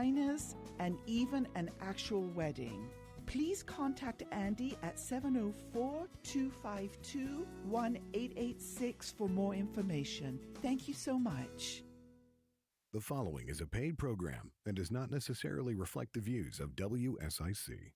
Carolinas, and even an actual wedding. Please contact Andy at 704-252-1886 for more information. Thank you so much. The following is a paid program and does not necessarily reflect the views of WSIC.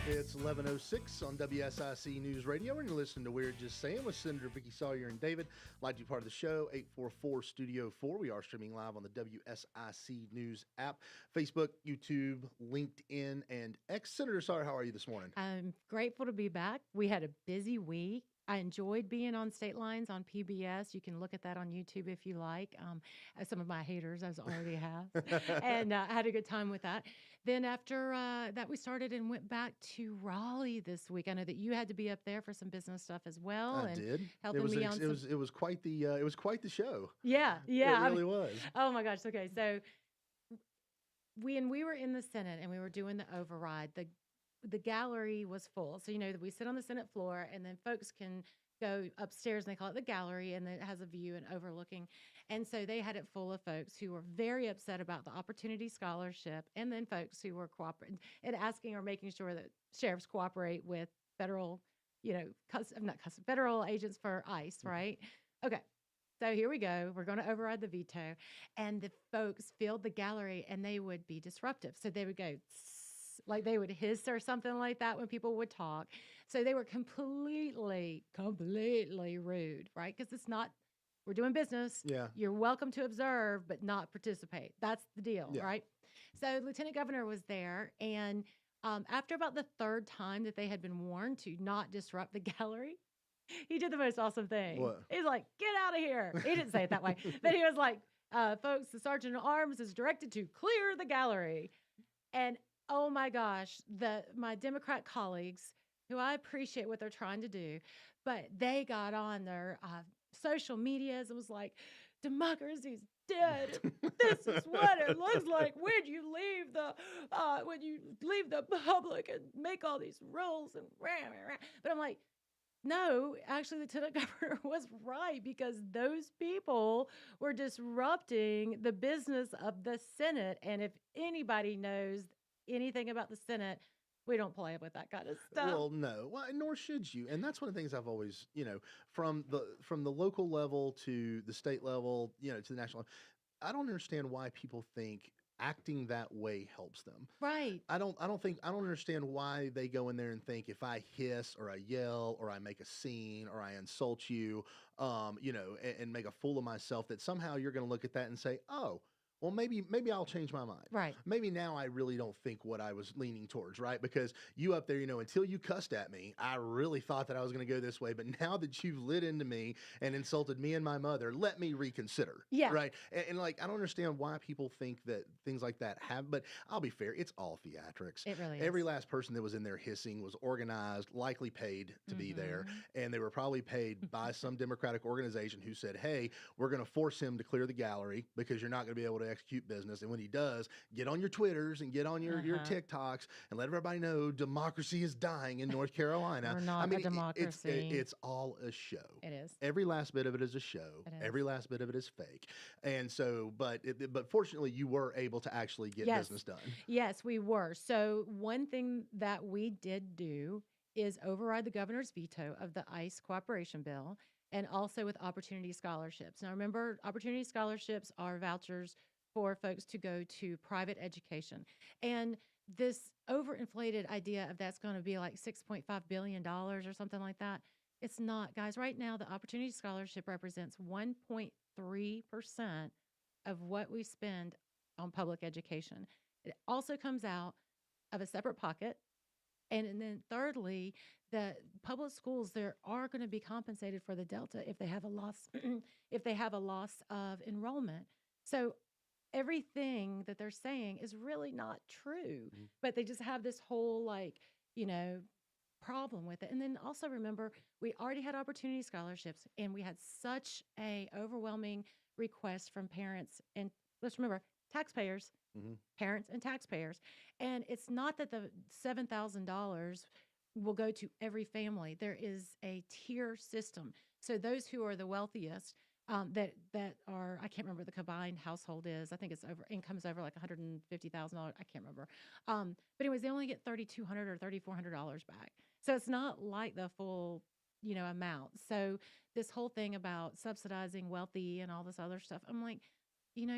It's 11:06 on WSIC News Radio, and you're listening to We're Just Saying with Senator Vicki Sawyer and David. I'd like to be part of the show, 844-STUDIO-4. We are streaming live on the WSIC News app, Facebook, YouTube, LinkedIn, and X. Senator Sawyer, how are you this morning? I'm grateful to be back. We had a busy week. I enjoyed being on State Lines on PBS. You can look at that on YouTube if you like. Some of my haters, as already have. And I had a good time with that. Then after that, we started and went back to Raleigh this week. I know that you had to be up there for some business stuff as well. I did. Helping me on it was quite the show. Yeah. It really was. Oh my gosh. Okay. So when we were in the Senate and we were doing the override, the gallery was full. So, we sit on the Senate floor and then folks can go upstairs and they call it the gallery, and it has a view and overlooking. And so they had it full of folks who were very upset about the Opportunity Scholarship, and then folks who were cooperating and asking or making sure that sheriffs cooperate with federal, federal agents for ICE, right? Okay. So here we go. We're going to override the veto. And the folks filled the gallery and they would be disruptive. So they would go, like they would hiss or something like that when people would talk. So they were completely rude, right? Because it's not, we're doing business. Yeah. You're welcome to observe, but not participate. That's the deal, right? So Lieutenant Governor was there. And after about the third time that they had been warned to not disrupt the gallery, he did the most awesome thing. What? He's like, get out of here. He didn't say it that way, but he was like, folks, the Sergeant at Arms is directed to clear the gallery. And oh my gosh, my Democrat colleagues, who I appreciate what they're trying to do, but they got on their social medias and was like, democracy's dead. This is what it looks like when you leave the public and make all these rules and rah, rah, rah. But I'm like, no, actually, Lieutenant Governor was right, because those people were disrupting the business of the Senate. And if anybody knows anything about the Senate, we don't play with that kind of stuff. Well, no, nor should you. And that's one of the things I've always, from the local level to the state level, to the national level, I don't understand why people think acting that way helps them. Right. I don't understand why they go in there and think if I hiss or I yell or I make a scene or I insult you, and make a fool of myself, that somehow you're going to look at that and say, oh, well, maybe I'll change my mind. Right. Maybe now I really don't think what I was leaning towards, right? Because you up there, until you cussed at me, I really thought that I was going to go this way. But now that you've lit into me and insulted me and my mother, let me reconsider. Yeah. Right. And I don't understand why people think that things like that have, but I'll be fair, it's all theatrics. It really is. Every last person that was in there hissing was organized, likely paid to be there. And they were probably paid by some Democratic organization who said, hey, we're going to force him to clear the gallery because you're not going to be able to execute business. And when he does, get on your Twitters and get on your TikToks and let everybody know democracy is dying in North Carolina. We're not a democracy. It's all a show. It is. Every last bit of it is a show. Every last bit of it is fake. And so, but fortunately, you were able to actually get business done. Yes, we were. So one thing that we did do is override the governor's veto of the ICE cooperation bill, and also with Opportunity Scholarships. Now, remember, Opportunity Scholarships are vouchers for folks to go to private education. And this overinflated idea of that's going to be like $6.5 billion or something like that, it's not. Guys, right now, the Opportunity Scholarship represents 1.3% of what we spend on public education. It also comes out of a separate pocket. And then thirdly, the public schools, they are going to be compensated for the delta if they have a loss, of enrollment. So everything that they're saying is really not true, but they just have this whole problem with it. And then also remember, we already had Opportunity Scholarships, and we had such a overwhelming request from parents, and let's remember, taxpayers, parents and taxpayers. And it's not that the $7,000 will go to every family. There is a tier system. So those who are the wealthiest that are, I can't remember what the combined household is. I think income's over like $150,000. I can't remember. But anyways, they only get $3,200 or $3,400 back. So it's not like the full, amount. So this whole thing about subsidizing wealthy and all this other stuff, I'm like,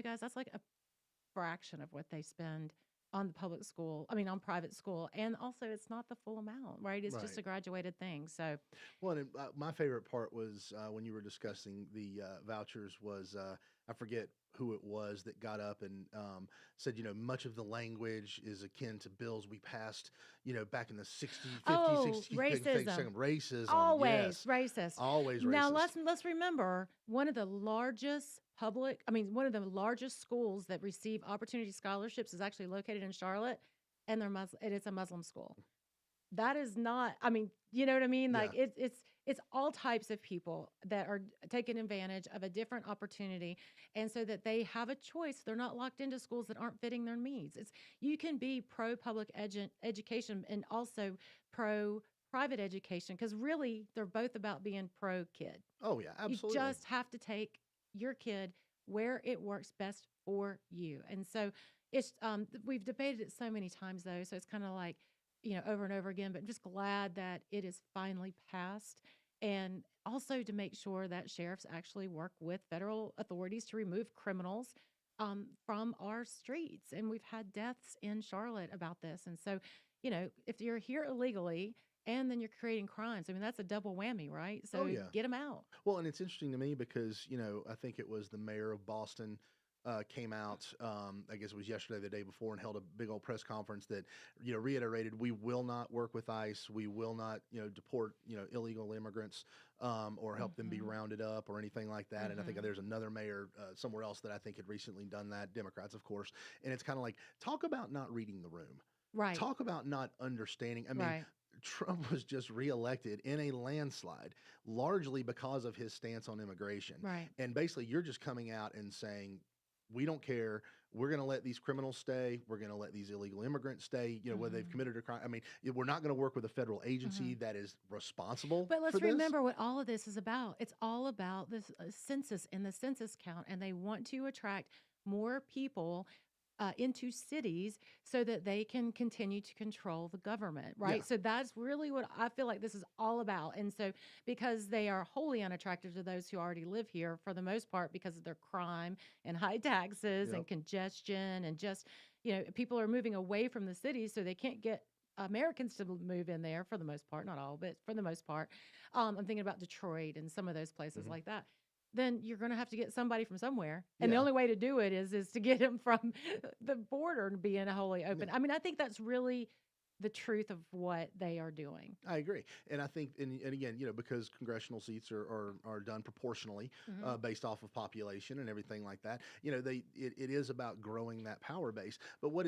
guys, that's like a fraction of what they spend on the public school. I mean, on private school. And also it's not the full amount, right? It's just a graduated thing. So, well, and my favorite part was when you were discussing the vouchers was I forget who it was that got up and said, much of the language is akin to bills we passed, back in the 60s, 50s, 60s. Racism. Racism. Always yes. racist. Always racist. Now let's remember one of the largest schools that receive opportunity scholarships is actually located in Charlotte, and it's a Muslim school. That is not, you know what I mean? Like it's all types of people that are taking advantage of a different opportunity. And so that they have a choice. They're not locked into schools that aren't fitting their needs. You can be pro public education and also pro private education, because really they're both about being pro kid. Oh yeah, absolutely. You just have to take your kid where it works best for you. And so it's, we've debated it so many times though. So it's kind of like, over and over again, but I'm just glad that it is finally passed. And also to make sure that sheriffs actually work with federal authorities to remove criminals from our streets. And we've had deaths in Charlotte about this. And so, if you're here illegally and then you're creating crimes, that's a double whammy, right? So get them out. Well, and it's interesting to me because, I think it was the mayor of Boston came out, I guess it was yesterday, the day before, and held a big old press conference that, reiterated, we will not work with ICE. We will not, deport, illegal immigrants or help them be rounded up or anything like that. And I think there's another mayor somewhere else that I think had recently done that, Democrats, of course. And it's kind of like, talk about not reading the room. Right. Talk about not understanding. Trump was just reelected in a landslide, largely because of his stance on immigration. Right. And basically, you're just coming out and saying, we don't care. We're going to let these criminals stay. We're going to let these illegal immigrants stay, whether they've committed a crime. We're not going to work with a federal agency that is responsible. But let's for this. remember what all of this is about. It's all about this census and the census count, and they want to attract more people into cities so that they can continue to control the government, right? Yeah. So that's really what I feel like this is all about. And so because they are wholly unattractive to those who already live here for the most part because of their crime and high taxes and congestion and just, people are moving away from the cities so they can't get Americans to move in there for the most part, not all, but for the most part. I'm thinking about Detroit and some of those places like that. Then you're going to have to get somebody from somewhere. And the only way to do it is to get them from the border and being wholly open. I think that's really the truth of what they are doing. I agree. And I think, and again, because congressional seats are done proportionally based off of population and everything like that, it is about growing that power base. But what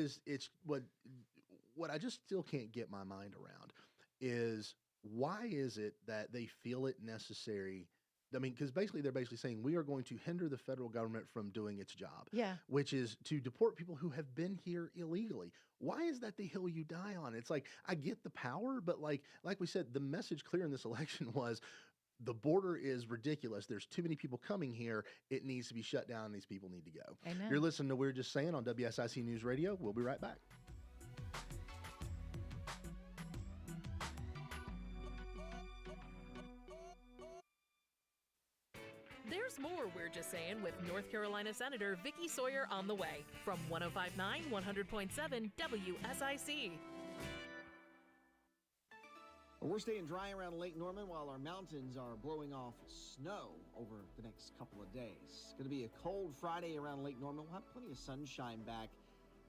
I just still can't get my mind around is why is it that they feel it necessary? Because they're basically saying we are going to hinder the federal government from doing its job, which is to deport people who have been here illegally. Why is that the hill you die on? It's like, I get the power, but like we said, the message clear in this election was the border is ridiculous. There's too many people coming here. It needs to be shut down. These people need to go. Amen. You're listening to We're Just Saying on WSIC News Radio. We'll be right back. There's more We're Just Saying with North Carolina Senator Vicki Sawyer on the way from 105.9, 100.7 WSIC. Well, we're staying dry around Lake Norman while our mountains are blowing off snow over the next couple of days. It's going to be a cold Friday around Lake Norman. We'll have plenty of sunshine back.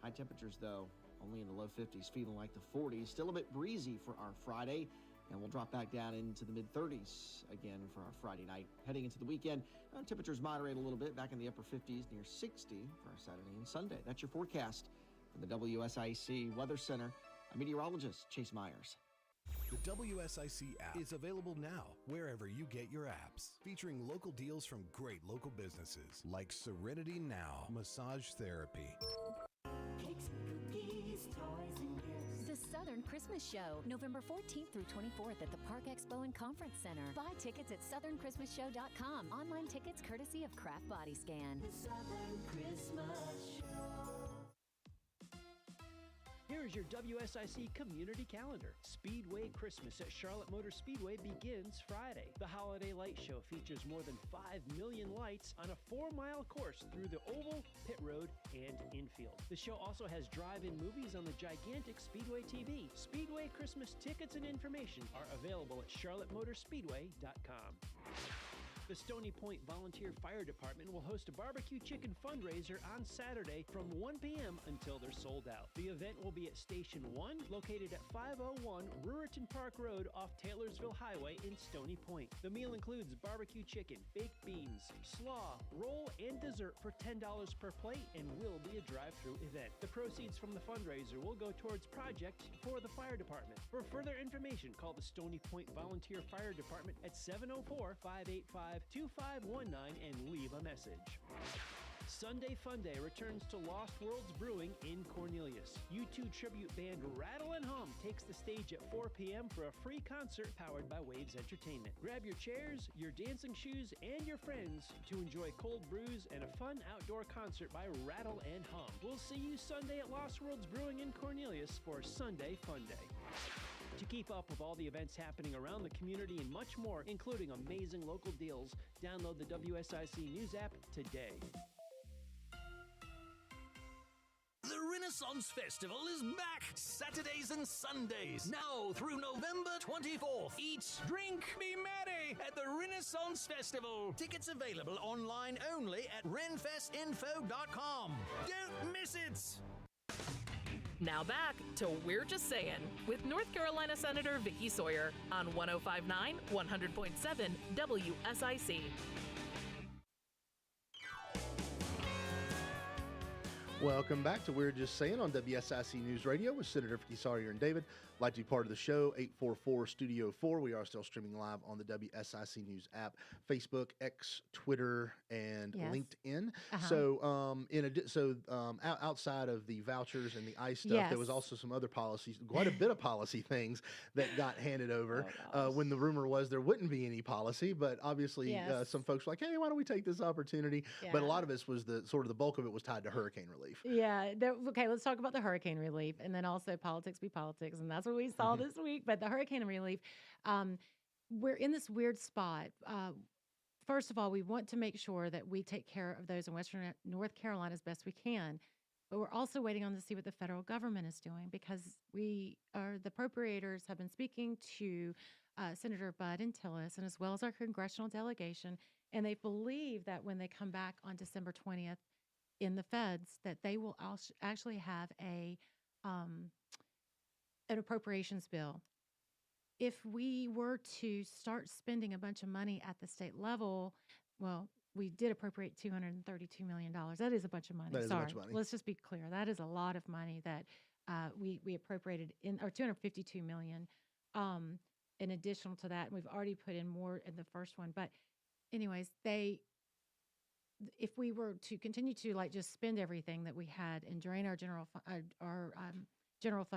High temperatures, though, only in the low 50s, feeling like the 40s. Still a bit breezy for our Friday. And we'll drop back down into the mid-30s again for our Friday night. Heading into the weekend, temperatures moderate a little bit, back in the upper 50s, near 60 for our Saturday and Sunday. That's your forecast from the WSIC Weather Center. I'm meteorologist Chase Myers. The WSIC app is available now wherever you get your apps, featuring local deals from great local businesses like Serenity Now Massage Therapy. Cakes, cookies, toys, and gifts. The Southern Southern Christmas Show, November 14th through 24th at the Park Expo and Conference Center. Buy tickets at southernChristmasShow.com. Online tickets courtesy of Craft Body Scan. The Southern Christmas Show. Here's your WSIC community calendar. Speedway Christmas at Charlotte Motor Speedway begins Friday. The Holiday Light Show features more than 5 million lights on a 4-mile course through the oval, pit road, and infield. The show also has drive-in movies on the gigantic Speedway TV. Speedway Christmas tickets and information are available at charlottemotorspeedway.com. The Stony Point Volunteer Fire Department will host a barbecue chicken fundraiser on Saturday from 1 p.m. until they're sold out. The event will be at Station 1, located at 501 Brewerton Park Road off Taylorsville Highway in Stony Point. The meal includes barbecue chicken, baked beans, slaw, roll, and dessert for $10 per plate and will be a drive-through event. The proceeds from the fundraiser will go towards projects for the fire department. For further information, call the Stony Point Volunteer Fire Department at 704-585-2519 and leave a message. Sunday Fun Day returns to Lost Worlds Brewing in Cornelius. U2 tribute band Rattle and Hum takes the stage at 4 p.m. for a free concert powered by Waves Entertainment. Grab your chairs, your dancing shoes, and your friends to enjoy cold brews and a fun outdoor concert by Rattle and Hum. We'll see you Sunday at Lost Worlds Brewing in Cornelius for Sunday Fun Day. To keep up with all the events happening around the community and much more, including amazing local deals, download the WSIC News app today. The Renaissance Festival is back! Saturdays and Sundays, now through November 24th. Eat, drink, be merry at the Renaissance Festival. Tickets available online only at renfestinfo.com. Don't miss it! Now back to We're Just Saying with North Carolina Senator Vicky Sawyer on 105.9, 100.7 WSIC. Welcome back to We're Just Saying on WSIC News Radio with Senator Vicky Sawyer and David. Like to be part of the show, 844-STUDIO-4. We are still streaming live on the WSIC News app, Facebook, X, Twitter, and LinkedIn. So, outside of the vouchers and the ICE stuff, there was also some other policies, quite a bit of policy things that got handed over when the rumor was there wouldn't be any policy. But obviously, some folks were like, hey, why don't we take this opportunity? But a lot of it was the bulk of it was tied to hurricane relief. Yeah. Okay, let's talk about the hurricane relief and then also politics be politics. And that's what we saw this week. But the hurricane relief, we're in this weird spot. First of all, we want to make sure that we take care of those in Western North Carolina as best we can. But we're also waiting on to see what the federal government is doing because the appropriators have been speaking to Senator Budd and Tillis and as well as our congressional delegation. And they believe that when they come back on December 20th, in the feds, that they will actually have an appropriations bill. If we were to start spending a bunch of money at the state level, well, we did appropriate $232 million. That is a bunch of money. That is a bunch of money. Let's just be clear. That is a lot of money that we appropriated or $252 million in addition to that. And we've already put in more in the first one. But anyways, if we were to continue to just spend everything that we had and drain our general fund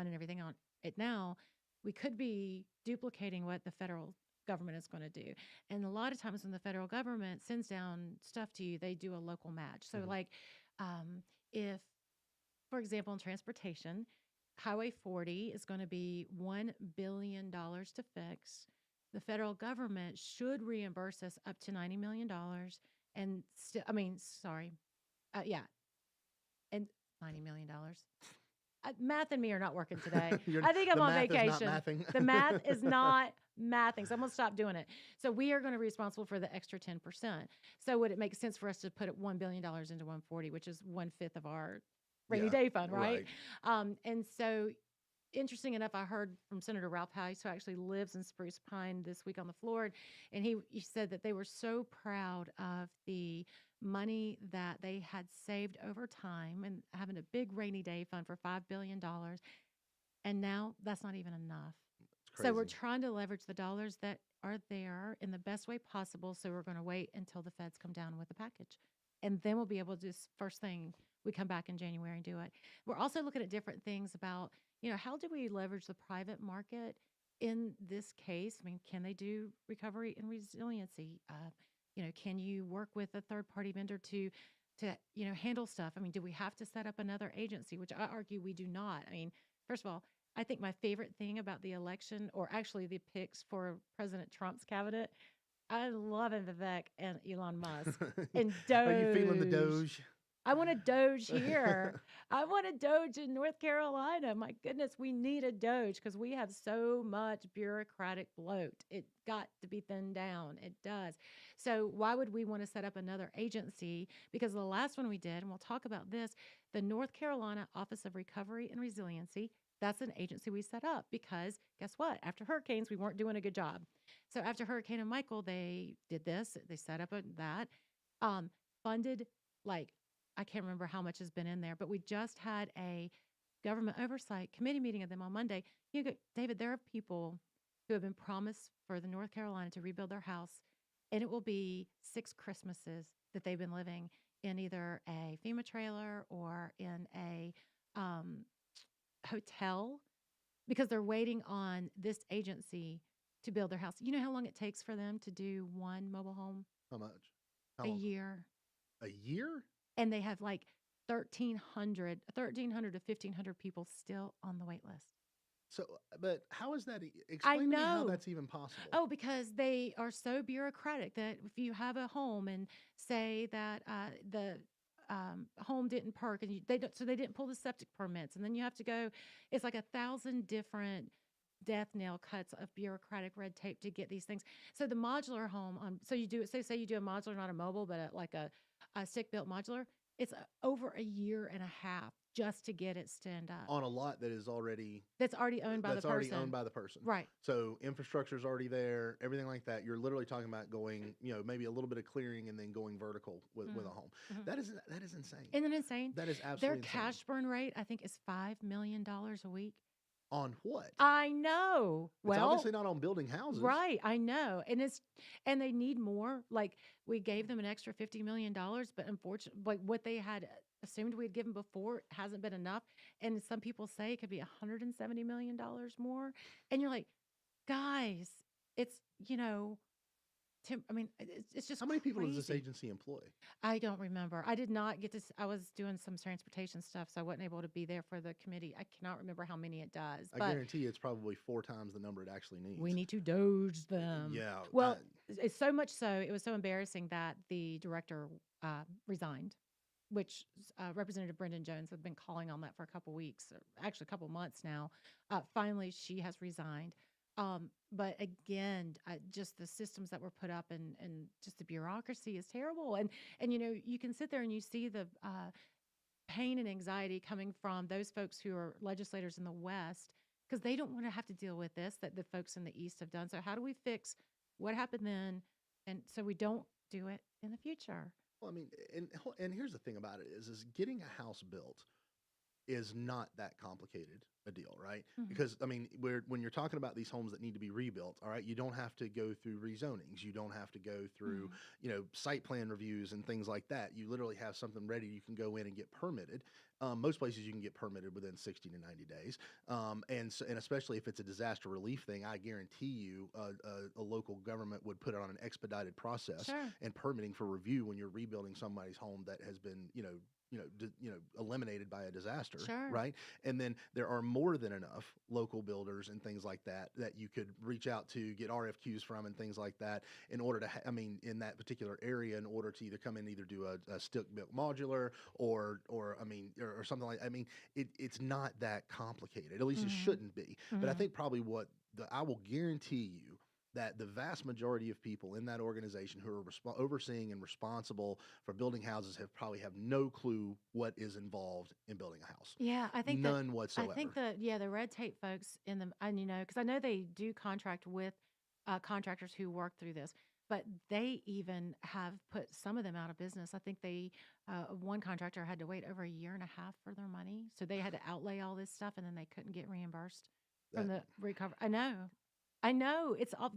and everything on it now, we could be duplicating what the federal government is going to do. And a lot of times when the federal government sends down stuff to you, they do a local match. So if, for example, in transportation, Highway 40 is going to be $1 billion to fix. The federal government should reimburse us up to $90 million. And still, and $90 million. Math and me are not working today. I think I'm on vacation. The math is not mathing, so I'm going to stop doing it. So we are going to be responsible for the extra 10%. So would it make sense for us to put $1 billion into 140, which is 1/5 of our rainy day fund, right? And so, interesting enough, I heard from Senator Ralph Heiss, who actually lives in Spruce Pine, this week on the floor, and he said that they were so proud of the money that they had saved over time and having a big rainy day fund for $5 billion. And now that's not even enough. So we're trying to leverage the dollars that are there in the best way possible. So we're going to wait until the feds come down with the package. And then we'll be able to first thing, we come back in January and do it. We're also looking at different things about, how do we leverage the private market in this case? I mean, can they do recovery and resiliency? Can you work with a third party vendor to handle stuff? I mean, do we have to set up another agency, which I argue we do not? I mean, first of all, I think my favorite thing about the election, or actually the picks for President Trump's cabinet, I love Vivek and Elon Musk and Doge. Are you feeling the Doge? I want a Doge here. I want a Doge in North Carolina. My goodness, we need a Doge because we have so much bureaucratic bloat. It got to be thinned down. It does. So why would we want to set up another agency? Because the last one we did, and we'll talk about this, the North Carolina Office of Recovery and Resiliency, that's an agency we set up because guess what? After hurricanes, we weren't doing a good job. So after Hurricane Michael, they did this. They set up that, funded I can't remember how much has been in there, but we just had a government oversight committee meeting of them on Monday. David, there are people who have been promised for the North Carolina to rebuild their house, and it will be 6 Christmases that they've been living in either a FEMA trailer or in a hotel because they're waiting on this agency to build their house. You know how long it takes for them to do one mobile home? How much? How a long? year. A year? And they have 1,300 to 1,500 people still on the wait list. So, but how is that? Explain to me how that's even possible. Oh, because they are so bureaucratic that if you have a home and say that the home didn't perk and they didn't pull the septic permits, and then you have to go, it's like 1,000 different death nail cuts of bureaucratic red tape to get these things. So the modular home so you do it, say you do a modular, not a mobile, but a stick-built modular, it's over a year and a half just to get it stand up. On a lot that is that's already owned by the person. That's already owned by the person. Right. So infrastructure's already there, everything like that. You're literally talking about going, maybe a little bit of clearing and then going vertical with a home. Mm-hmm. That is insane. Isn't it insane? That is absolutely Their insane. cash burn rate, I think, is $5 million a week. On what? I know. It's obviously not on building houses. Right, I know. And they need more. We gave them an extra $50 million, but unfortunately, what they had assumed we'd given before hasn't been enough. And some people say it could be $170 million more. And you're like, guys, it's, it's just how many people crazy. does this agency employ? I don't remember. I did not get to. I was doing some transportation stuff, so I wasn't able to be there for the committee. I cannot remember how many it does. I guarantee you it's probably 4 times the number it actually needs. We need to Doge them. Yeah. Well, it's so much so, it was so embarrassing that the director resigned, which Representative Brendan Jones had been calling on that for a couple weeks, or actually a couple months now. Finally, she has resigned. But again, just the systems that were put up and just the bureaucracy is terrible. And you can sit there and you see the pain and anxiety coming from those folks who are legislators in the West because they don't want to have to deal with this that the folks in the East have done. So how do we fix what happened then, and so we don't do it in the future? Well, I mean, and here's the thing about it is getting a house built is not that complicated a deal, right? Mm-hmm. Because I mean, when you're talking about these homes that need to be rebuilt, all right, you don't have to go through rezonings, you don't have to go through, site plan reviews and things like that. You literally have something ready. You can go in and get permitted. Most places you can get permitted within 60 to 90 days, and especially if it's a disaster relief thing, I guarantee you a local government would put it on an expedited process and permitting for review when you're rebuilding somebody's home that has been eliminated by a disaster, right? And then there are more than enough local builders and things like that you could reach out to, get RFQs from, and things like that in order to, in that particular area, in order to either come in, either do a stick-built modular or something like. It's not that complicated. At least it shouldn't be. But I think probably I will guarantee you that the vast majority of people in that organization who are overseeing and responsible for building houses probably have no clue what is involved in building a house. Yeah, I think none whatsoever. I think the red tape folks because I know they do contract with contractors who work through this, but they even have put some of them out of business. I think one contractor had to wait over a year and a half for their money, so they had to outlay all this stuff, and then they couldn't get reimbursed from the recovery. I know. It's all,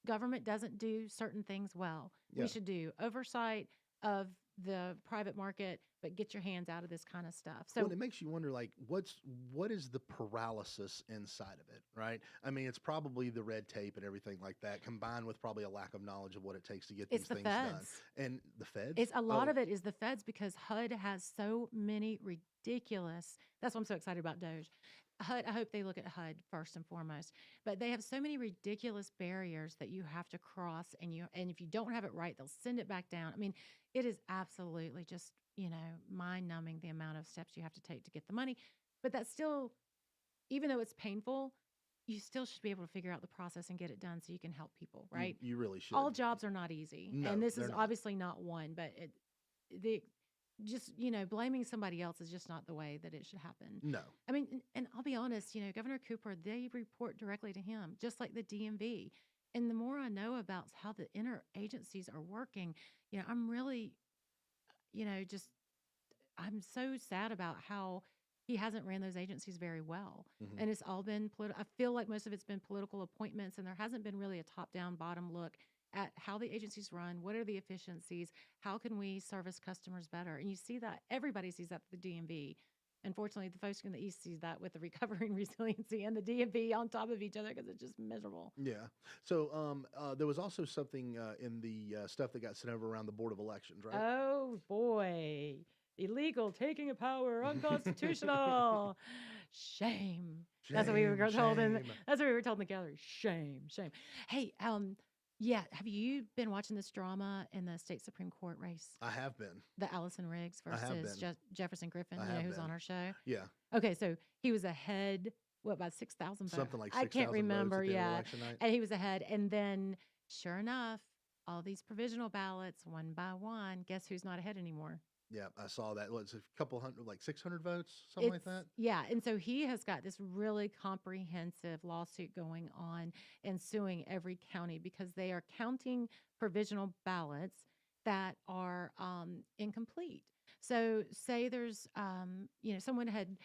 government doesn't do certain things well. Yeah. We should do oversight of the private market, but get your hands out of this kind of stuff. So Well, and it makes you wonder, like, what is the paralysis inside of it, right? I mean, it's probably the red tape and everything like that, combined with probably a lack of knowledge of what it takes to get it's these the things done. feds. And the feds, It's a lot Oh, of it is the feds because HUD has so many ridiculous. That's why I'm so excited about Doge. HUD, I hope they look at HUD first and foremost. But they have so many ridiculous barriers that you have to cross, and if you don't have it right, they'll send it back down. I mean, it is absolutely just mind-numbing the amount of steps you have to take to get the money. But that's still, even though it's painful, you still should be able to figure out the process and get it done so you can help people, right? you really should. All jobs are not easy, No, and this they're is not. obviously not one. But the just blaming somebody else is just not the way that it should happen. No. I mean, and I'll be honest, Governor Cooper, they report directly to him, just like the DMV. And the more I know about how the interagencies are working, I'm really, just I'm so sad about how he hasn't ran those agencies very well. Mhm. And it's all been I feel like most of it's been political appointments, and there hasn't been really a top-down, bottom look at how the agencies run, what are the efficiencies, how can we service customers better? And you see that, everybody sees that at the DMV. Unfortunately, the folks in the East sees that with the recovery and resiliency and the DMV on top of each other because it's just miserable. Yeah. So there was also something in the stuff that got sent over around the Board of Elections, right? Oh boy. Illegal, taking of power, unconstitutional. Shame. That's what we were told Shame. that's what we were told in the gallery. Shame, shame. Hey, yeah, have you been watching this drama in the state Supreme Court race? I have been. The Allison Riggs I have versus been. Jefferson Griffin, I have who's been. on our show? Yeah. Okay, so he was ahead, by 6,000 votes? Something like I 6,000 can't remember, votes at the end of yeah. election night. And he was ahead. And then, sure enough, all these provisional ballots, one by one, guess who's not ahead anymore? Yeah, I saw that. It's a couple hundred, like 600 votes, something like that. Yeah, and so he has got this really comprehensive lawsuit going on and suing every county because they are counting provisional ballots that are incomplete. So say there's, someone had,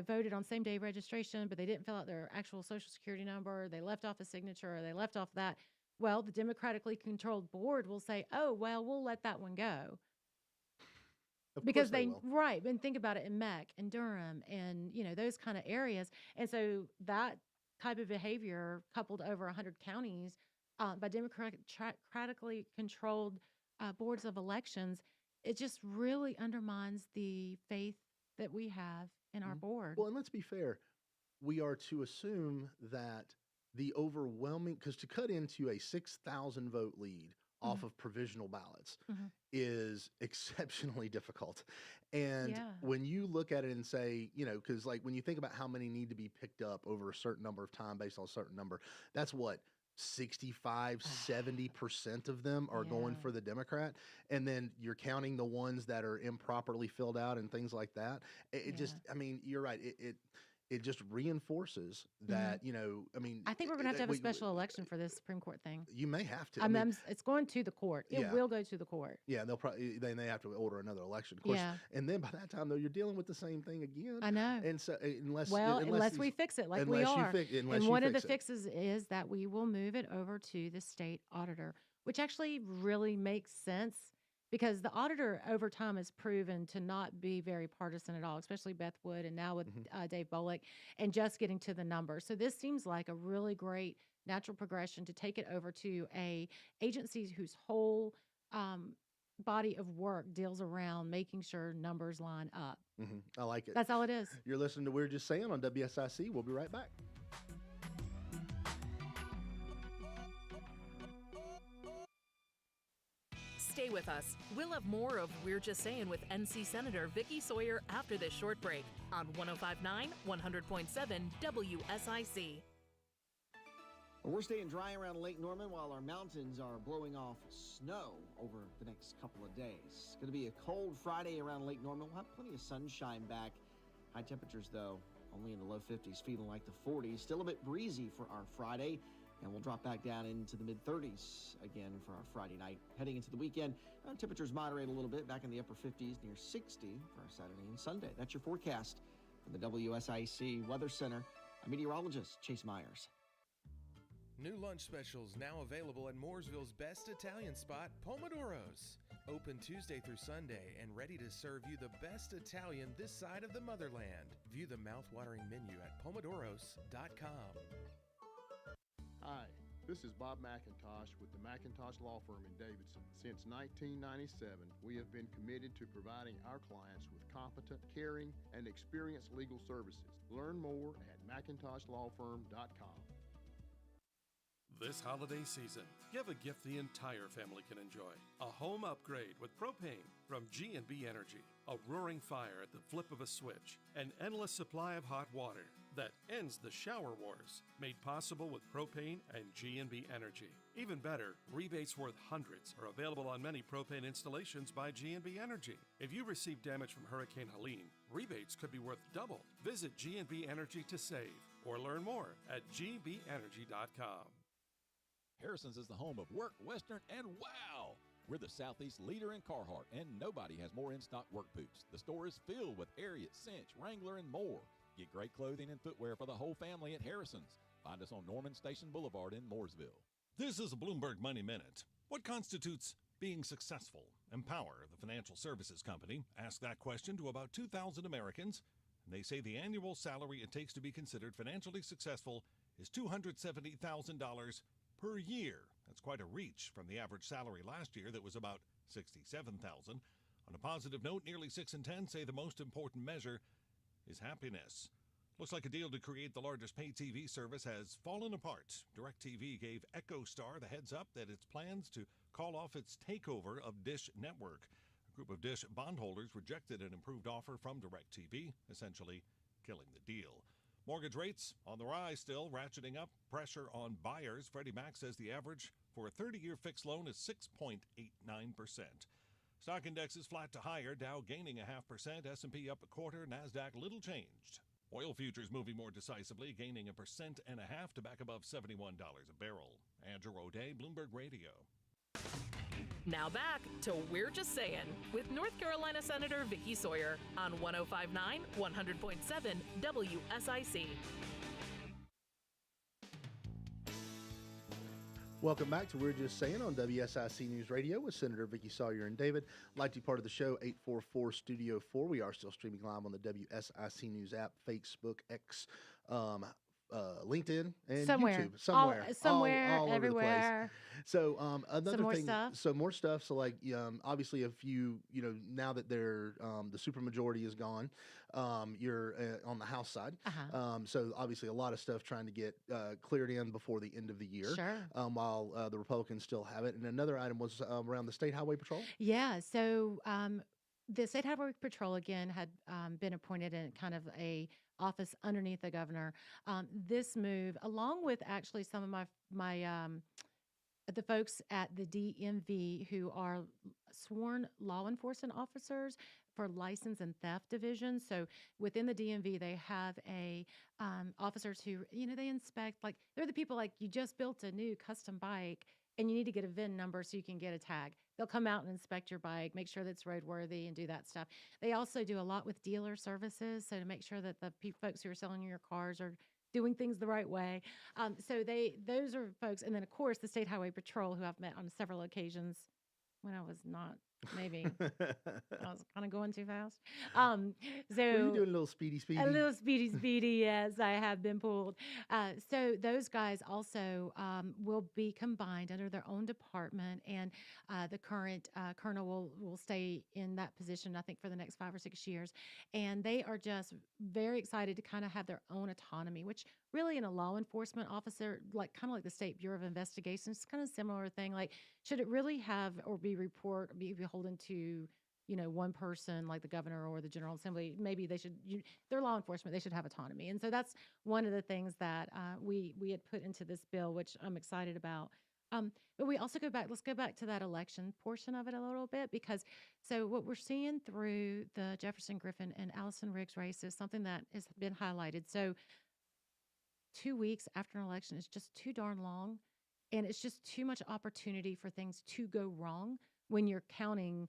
voted on same day registration, but they didn't fill out their actual social security number. They left off a signature or they left off that. Well, the democratically controlled board will say, oh, well, we'll let that one go. Of Because course they they will. right, and think about it in MEC and Durham and those kind of areas. And so that type of behavior coupled over 100 counties by democratically controlled boards of elections, it just really undermines the faith that we have in our board. Well, and let's be fair. We are to assume that the overwhelming, because to cut into a 6,000 vote lead off of provisional ballots is exceptionally difficult. And Yeah. when you look at it and say, because like when you think about how many need to be picked up over a certain number of time based on a certain number, that's what 65, 70% of them are going Yeah. for the Democrat. And then you're counting the ones that are improperly filled out and things like that. It just, I mean, you're right. It just reinforces that, I think we're going to have a special election for this Supreme Court thing. You may have to. It's going to the court. It Yeah. will go to the court. Yeah, they'll probably they have to order another election, of course. Yeah. And then by that time, though, you're dealing with the same thing again. I know. And so unless Unless we these- fix it like we unless you are. fix- unless And you one of the fix it. fixes is that we will move it over to the state auditor, which actually really makes sense because the auditor over time has proven to not be very partisan at all, especially Beth Wood and now with Dave Bullock and just getting to the numbers. So this seems like a really great natural progression to take it over to a agency whose whole body of work deals around making sure numbers line up. I like it. That's all it is. You're listening to We're Just Saying on WSIC. We'll be right back. Stay with us. We'll have more of We're Just Saying with NC Senator Vicky Sawyer after this short break on 105.9, 100.7 WSIC. Well, we're staying dry around Lake Norman while our mountains are blowing off snow over the next couple of days. It's going to be a cold Friday around Lake Norman. We'll have plenty of sunshine back. High temperatures, though, only in the low 50s, feeling like the 40s. Still a bit breezy for our Friday, and we'll drop back down into the mid-30s again for our Friday night. Heading into the weekend, temperatures moderate a little bit, back in the upper 50s, near 60 for our Saturday and Sunday. That's your forecast from the WSIC Weather Center. I'm meteorologist Chase Myers. New lunch specials now available at Mooresville's best Italian spot, Pomodoro's. Open Tuesday through Sunday and ready to serve you the best Italian this side of the motherland. View the mouth-watering menu at pomodoros.com. Hi, this is Bob McIntosh with the McIntosh Law Firm in Davidson. Since 1997, we have been committed to providing our clients with competent, caring, and experienced legal services. Learn more at McIntoshLawFirm.com. This holiday season, give a gift the entire family can enjoy. A home upgrade with propane from G&B Energy. A roaring fire at the flip of a switch. An endless supply of hot water that ends the shower wars. Made possible with propane and G&B Energy. Even better, rebates worth hundreds are available on many propane installations by G&B Energy. If you receive damage from Hurricane Helene, rebates could be worth double. Visit G&B Energy to save or learn more at gbeenergy.com. Harrison's is the home of Work, Western, and Wow! We're the Southeast leader in Carhartt, and nobody has more in-stock work boots. The store is filled with Ariat, Cinch, Wrangler, and more. Get great clothing and footwear for the whole family at Harrison's. Find us on Norman Station Boulevard in Mooresville. This is a Bloomberg Money Minute. What constitutes being successful? Empower, the financial services company, asked that question to about 2,000 Americans, and they say the annual salary it takes to be considered financially successful is $270,000 per year. That's quite a reach from the average salary last year that was about $67,000. On a positive note, nearly 6 in 10 say the most important measure is happiness. Looks like a deal to create the largest pay TV service has fallen apart. DirecTV gave EchoStar the heads up that its plans to call off its takeover of Dish Network. A group of Dish bondholders rejected an improved offer from DirecTV, essentially killing the deal. Mortgage rates on the rise still, ratcheting up pressure on buyers. Freddie Mac says the average for a 30-year fixed loan is 6.89%. Stock indexes flat to higher, Dow gaining 0.5%, S&P up 0.25%, NASDAQ little changed. Oil futures moving more decisively, gaining 1.5% to back above $71 a barrel. Andrew O'Day, Bloomberg Radio. Now back to We're Just Saying with North Carolina Senator Vicky Sawyer on 105.9, 100.7 WSIC. Welcome back to We're Just Saying on WSIC News Radio with Senator Vicky Sawyer and David. Like to be part of the show, 844 Studio 4. We are still streaming live on the WSIC News app, Facebook, X, LinkedIn, and YouTube. Somewhere, all everywhere. Over the place. So another thing, more stuff. So like, obviously, if you now that they're the supermajority is gone, you're on the House side. So obviously, a lot of stuff trying to get cleared in before the end of the year. Sure. While the Republicans still have it. And another item was around the State Highway Patrol. Yeah. So the State Highway Patrol again had been appointed in kind of a office underneath the governor. This move, along with actually some of the folks at the DMV who are sworn law enforcement officers for license and theft division. So within the DMV, they have officers who, they inspect, like they're the people like you just built a new custom bike and you need to get a VIN number so you can get a tag. They'll come out and inspect your bike, make sure that it's roadworthy and do that stuff. They also do a lot with dealer services, so to make sure that the folks who are selling your cars are doing things the right way. So those are folks. And then, of course, the State Highway Patrol, who I've met on several occasions when I was not, maybe I was kind of going too fast. So were you doing a little speedy? A little speedy, yes, I have been pulled. So those guys also will be combined under their own department, and the current colonel will stay in that position, I think, for the next 5 or 6 years. And they are just very excited to kind of have their own autonomy, which really in a law enforcement officer, like kind of like the State Bureau of Investigation, it's kind of similar thing. Like, should it really have or be beholden to, one person like the governor or the General Assembly? Maybe they should, they're law enforcement, they should have autonomy. And so that's one of the things that we had put into this bill, which I'm excited about. But we also let's go back to that election portion of it a little bit, because so what we're seeing through the Jefferson Griffin and Allison Riggs race is something that has been highlighted. So 2 weeks after an election is just too darn long, and it's just too much opportunity for things to go wrong when you're counting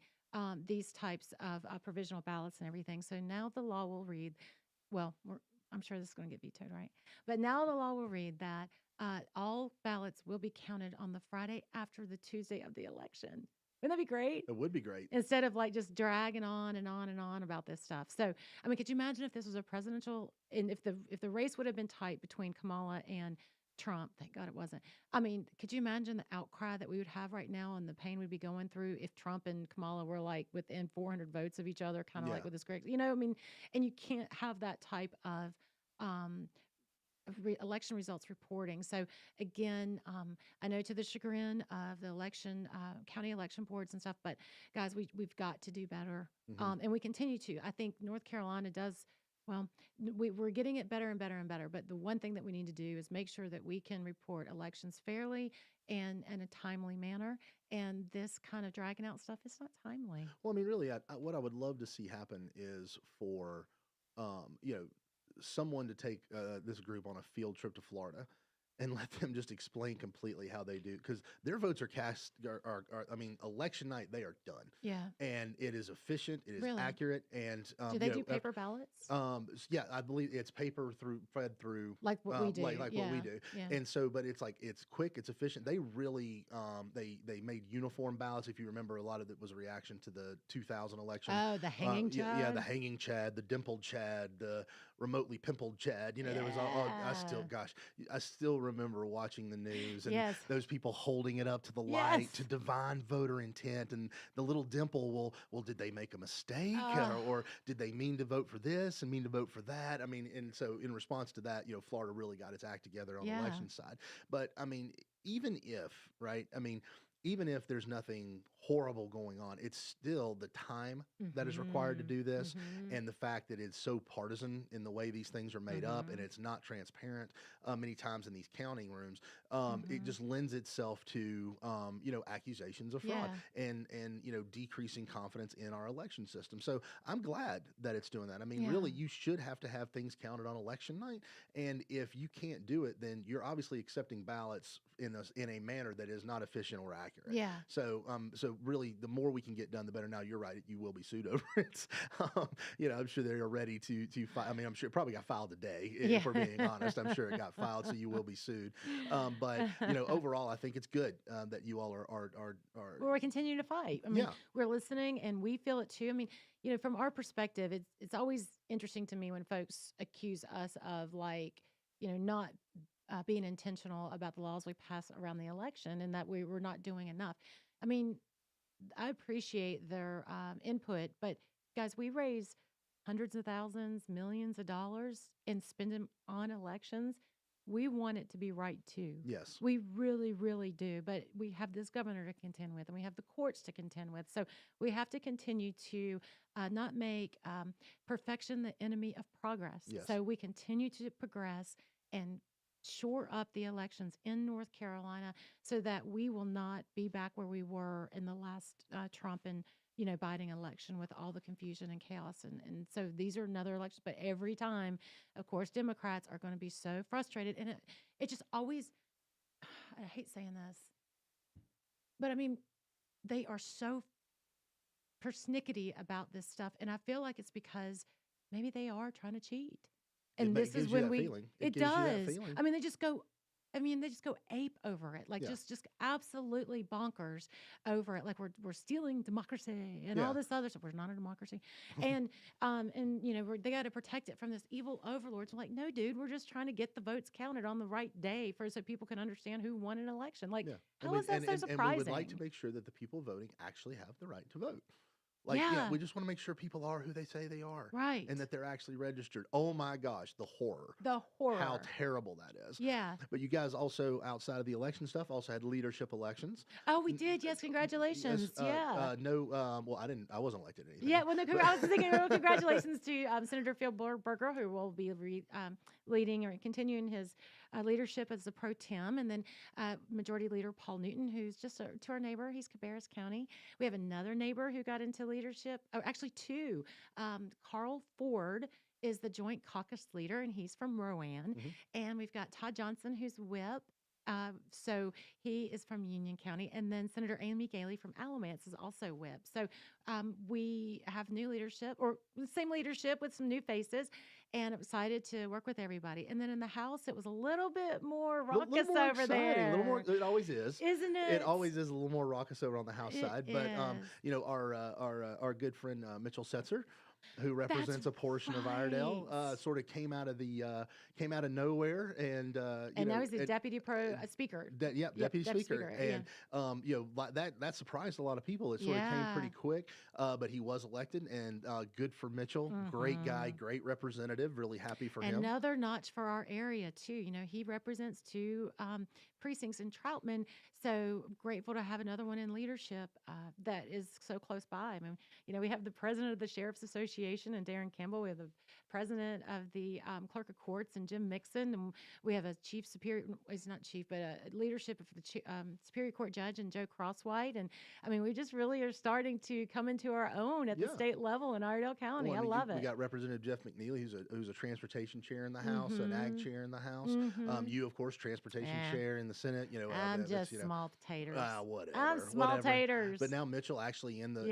these types of provisional ballots and everything. So now the law will read, I'm sure this is going to get vetoed, right? But now the law will read that all ballots will be counted on the Friday after the Tuesday of the election. Wouldn't that be great? It would be great. Instead of like just dragging on and on and on about this stuff. So, I mean, could you imagine if this was a presidential and if the race would have been tight between Kamala and Trump? Thank God it wasn't. I mean, could you imagine the outcry that we would have right now and the pain we'd be going through if Trump and Kamala were like within 400 votes of each other, kind of like with this great, I mean, and you can't have that type of election results reporting. So again, I know to the chagrin of the election, county election boards and stuff, but guys, we've got to do better. And we continue to. I think North Carolina does, well, we're getting it better and better and better. But the one thing that we need to do is make sure that we can report elections fairly and in a timely manner. And this kind of dragging out stuff is not timely. Well, I mean, really, what I would love to see happen is for, someone to take this group on a field trip to Florida and let them just explain completely how they do, because their votes are cast. I mean, election night they are done. Yeah, and it is efficient. It is accurate. And do they do paper ballots? Yeah, I believe it's paper fed through like what we do, like what we do. Yeah. And so, but it's like it's quick, it's efficient. They really they made uniform ballots. If you remember, a lot of it was a reaction to the 2000 election. Oh, the hanging Chad. Yeah, the hanging Chad, the dimpled Chad, the remotely pimpled Chad. There was I still remember watching the news and those people holding it up to the light to divine voter intent, and the little dimple well did they make a mistake or did they mean to vote for this and mean to vote for that? I mean, and so in response to that, Florida really got its act together on the election side. But I mean, even if there's nothing horrible going on, it's still the time that is required to do this, and the fact that it's so partisan in the way these things are made up, and it's not transparent many times in these counting rooms. It just lends itself to accusations of fraud and decreasing confidence in our election system. So I'm glad that it's doing that. I mean, really, you should have to have things counted on election night, and if you can't do it, then you're obviously accepting ballots in a manner that is not efficient or accurate. Yeah. So really, the more we can get done, the better. Now, you're right; you will be sued over it. I'm sure they are ready to file. I mean, I'm sure it probably got filed today. If we're being honest, I'm sure it got filed, so you will be sued. But overall, I think it's good that you all are. We're continuing to fight. I mean, we're listening, and we feel it too. I mean, from our perspective, it's always interesting to me when folks accuse us of not being intentional about the laws we pass around the election and that we were not doing enough. I mean, I appreciate their input, but guys, we raise hundreds of thousands, millions of dollars and spend them on elections. We want it to be right too. Yes. We really, really do. But we have this governor to contend with, and we have the courts to contend with. So we have to continue to not make perfection the enemy of progress. Yes. So we continue to progress and shore up the elections in North Carolina so that we will not be back where we were in the last Trump and Biden election with all the confusion and chaos. And so these are another election, but every time, of course, Democrats are going to be so frustrated. And it just always, I hate saying this, but I mean, they are so persnickety about this stuff. And I feel like it's because maybe they are trying to cheat. And this is when it does. I mean, they just go ape over it, just absolutely bonkers over it. Like we're stealing democracy and all this other stuff. We're not a democracy, and they got to protect it from this evil overlords. I'm like, no, dude, we're just trying to get the votes counted on the right day so people can understand who won an election. Like, how is that so surprising? And we would like to make sure that the people voting actually have the right to vote. We just want to make sure people are who they say they are. Right. And that they're actually registered. Oh my gosh, the horror. How terrible that is. Yeah. But you guys also, outside of the election stuff, also had leadership elections. Oh, we did. Yes, congratulations. I wasn't elected to anything. Yeah, well, no, I was thinking, congratulations to Senator Phil Berger, who will be leading or continuing his leadership as the pro tem, and then Majority Leader Paul Newton, who's just to our neighbor. He's Cabarrus County. We have another neighbor who got into leadership. Oh, actually two. Carl Ford is the Joint Caucus leader, and he's from Rowan. And we've got Todd Johnson, who's whip. So he is from Union County. And then Senator Amy Gailey from Alamance is also whip. So we have new leadership, or the same leadership with some new faces. and excited to work with everybody. And then in the House, it was a little bit more Little raucous more over exciting, there. a little more. It always is, isn't it? It always is a little more raucous over on the House It side. But is. you know, our good friend Mitchell Setzer, who represents a portion of Iredell, right. sort of came out of nowhere, and And now he's the deputy speaker. Deputy speaker, yeah. and you know, that surprised a lot of people. It sort of came pretty quick, but he was elected, and good for Mitchell. Great guy, great representative. Really happy for him. Another notch for our area too. You know, he represents 2 precincts in Troutman, so grateful to have another one in leadership that is so close by. I mean, you know, we have the president of the Sheriff's Association and Darren Campbell. We have the president of the Clerk of Courts and Jim Mixon, and we have a chief superior. He's not chief, but a leadership of the Superior Court judge and Joe Crosswhite. And I mean, we just really are starting to come into our own at the state level in Iredell County. Well, I love it. We got Representative Jeff McNeely, who's a transportation chair in the House, an ag chair in the House. You, of course, transportation chair in the Senate. You know, I'm just small potatoes. Whatever. I'm small taters. But now Mitchell actually in the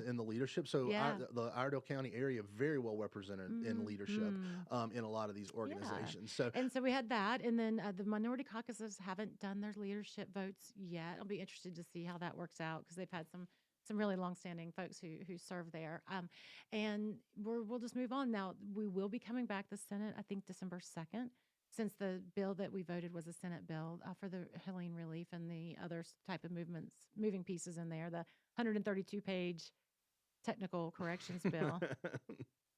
in the leadership. So the Iredell County area very well represented in leadership in a lot of these organizations. So we had that, and then the minority caucuses haven't done their leadership votes yet. I'll be interested to see how that works out because they've had some really longstanding folks who serve there. And we'll just move on. Now, we will be coming back to Senate, I think, December 2nd, since the bill that we voted was a Senate bill for the Helene relief and the other type of moving pieces in there, the 132-page technical corrections bill.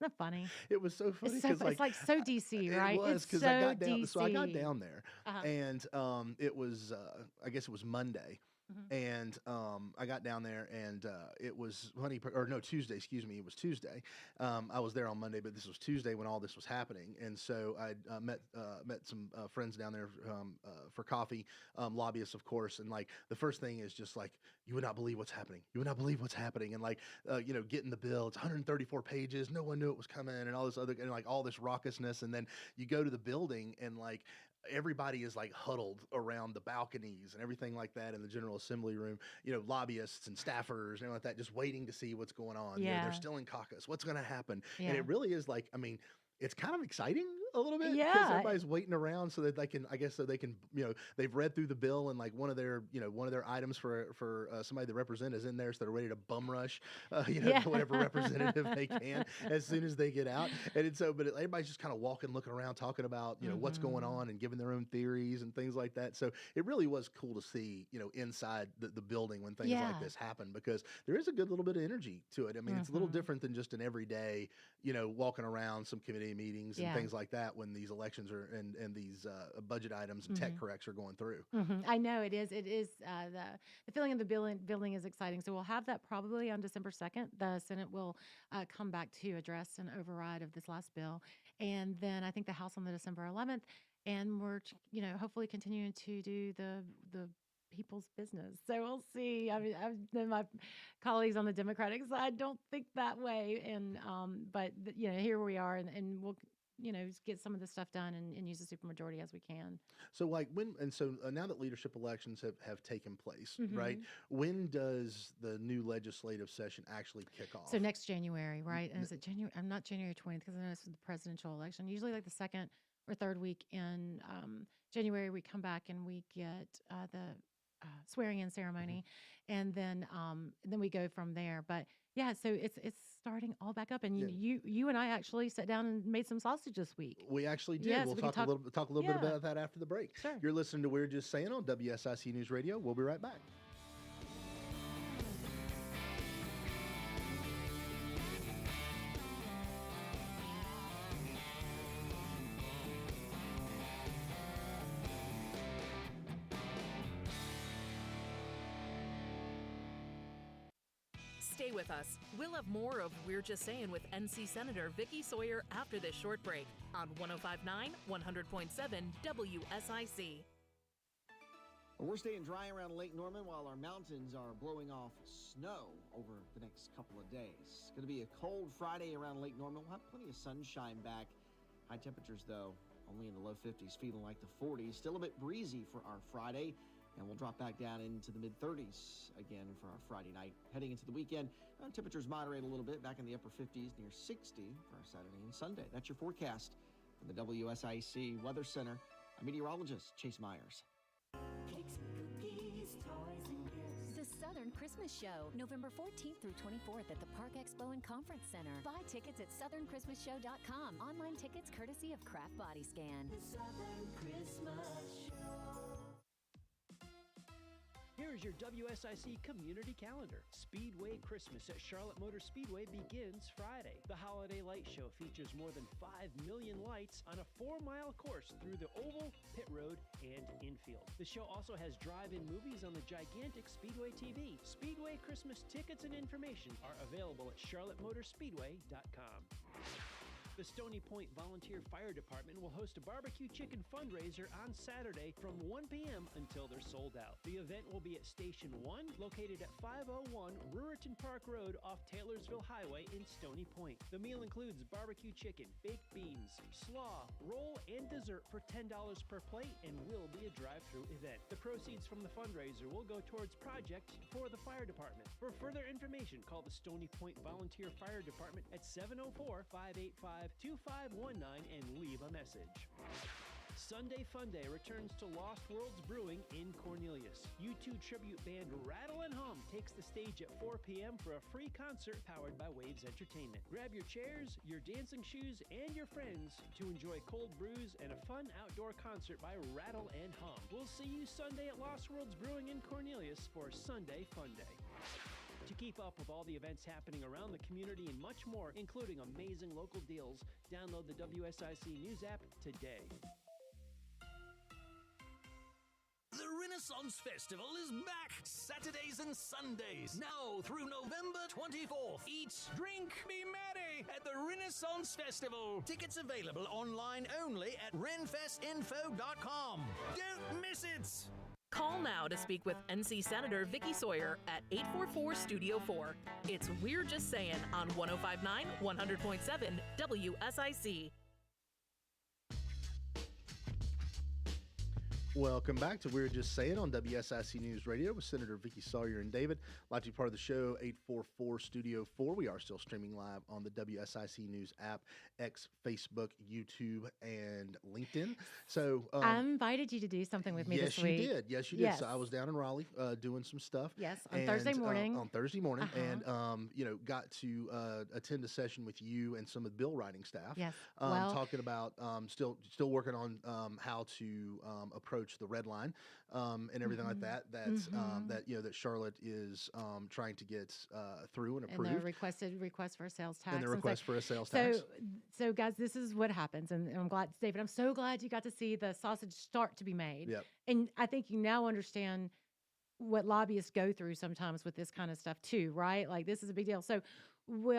Isn't that funny? It was so funny because it's like so DC, right? It was because I got down. So I got down there, and it was I guess it was Monday. And I got down there, and it was Tuesday. Excuse me, it was Tuesday. I was there on Monday, but this was Tuesday when all this was happening. And so I met some friends down there for coffee, lobbyists, of course. And like the first thing is just like, you would not believe what's happening. You would not believe what's happening. And like you know, getting the bill, it's 134 pages. No one knew it was coming, and all this other, and like all this raucousness. And then you go to the building, and like everybody is like huddled around the balconies and everything like that in the General Assembly room, you know, lobbyists and staffers and everything like that, just waiting to see what's going on. You know, they're still in caucus. What's going to happen? And it really is like, I mean, it's kind of exciting a little bit because everybody's waiting around so that they can, you know, they've read through the bill, and like one of their items for somebody to represent is in there, so they're ready to bum rush, whatever representative they can as soon as they get out. And so, but everybody's just kind of walking, looking around, talking about, you know, what's going on and giving their own theories and things like that. So it really was cool to see, you know, inside the building when things like this happen, because there is a good little bit of energy to it. I mean, it's a little different than just an everyday, you know, walking around some committee meetings and things like that when these elections are and these budget items and tech corrects are going through. I know it is. It is the feeling of the building is exciting. So we'll have that probably on December 2nd. The Senate will come back to address an override of this last bill, and then I think the House on the December 11th. And we're, you know, hopefully continuing to do the people's business. So we'll see. I mean, my colleagues on the Democratic side don't think that way, and but you know, here we are, and we'll, you know, get some of this stuff done and use the supermajority as we can. So like now that leadership elections have taken place, right? When does the new legislative session actually kick off? So next January, right? And is it January? I'm not January 20th because I know it's the presidential election. Usually like the second or third week in January, we come back and we get the swearing in ceremony, and then we go from there. But yeah, so it's starting all back up, and you and I actually sat down and made some sausage this week. We actually did. Yeah, we'll so talk a little bit about that after the break. Sure. You're listening to We're Just Saying on WSIC News Radio. We'll be right back. Stay with us. We'll have more of We're Just Saying with NC Senator Vicki Sawyer after this short break on 105.9, 100.7 WSIC. Well, we're staying dry around Lake Norman while our mountains are blowing off snow over the next couple of days. It's going to be a cold Friday around Lake Norman. We'll have plenty of sunshine back. High temperatures, though, only in the low 50s, feeling like the 40s. Still a bit breezy for our Friday. and we'll drop back down into the mid-30s again for our Friday night. Heading into the weekend, temperatures moderate a little bit, back in the upper 50s, near 60 for our Saturday and Sunday. That's your forecast from the WSIC Weather Center. I'm meteorologist Chase Myers. Cakes, cookies, toys, and gifts. The Southern Christmas Show, November 14th through 24th at the Park Expo and Conference Center. Buy tickets at southernChristmasShow.com. Online tickets courtesy of Craft Body Scan. The Southern Christmas Show. Here's your WSIC community calendar. Speedway Christmas at Charlotte Motor Speedway begins Friday. The Holiday Light Show features more than 5 million lights on a 4-mile course through the oval, pit road, and infield. The show also has drive-in movies on the gigantic Speedway TV. Speedway Christmas tickets and information are available at charlottemotorspeedway.com. The Stony Point Volunteer Fire Department will host a barbecue chicken fundraiser on Saturday from 1 p.m. until they're sold out. The event will be at Station 1, located at 501 Ruritan Park Road off Taylorsville Highway in Stony Point. The meal includes barbecue chicken, baked beans, slaw, roll, and dessert for $10 per plate and will be a drive-through event. The proceeds from the fundraiser will go towards projects for the fire department. For further information, call the Stony Point Volunteer Fire Department at 704-585-2519 and leave a message. Sunday Fun Day returns to Lost Worlds Brewing in Cornelius. U2 tribute band Rattle and Hum takes the stage at 4 p.m. for a free concert powered by Waves Entertainment. Grab your chairs, your dancing shoes, and your friends to enjoy cold brews and a fun outdoor concert by Rattle and Hum. We'll see you Sunday at Lost Worlds Brewing in Cornelius for Sunday Fun Day. To keep up with all the events happening around the community and much more, including amazing local deals, download the WSIC News app today. The Renaissance Festival is back Saturdays and Sundays, now through November 24th. Eat, drink, be merry at the Renaissance Festival. Tickets available online only at renfestinfo.com. Don't miss it! Call now to speak with NC Senator Vicky Sawyer at 844-STUDIO-4. It's We're Just Saying on 105.9, 100.7 WSIC. Welcome back to We're Just Saying on WSIC News Radio with Senator Vicky Sawyer and David. Like to be part of the show, 844-STUDIO-4. We are still streaming live on the WSIC News app, X, Facebook, YouTube, and LinkedIn. So I invited you to do something with me this week. Yes, you did. So I was down in Raleigh doing some stuff. Yes, on Thursday morning. And, got to attend a session with you and some of the bill writing staff. Yes. Talking about still working on how to approach the red line and everything like that. That's that Charlotte is trying to get through and approved. And the request for a sales tax. And the request for a sales tax. So guys, this is what happens, and I'm glad, David. I'm so glad you got to see the sausage start to be made. Yep. And I think you now understand what lobbyists go through sometimes with this kind of stuff too, right? Like this is a big deal. So, we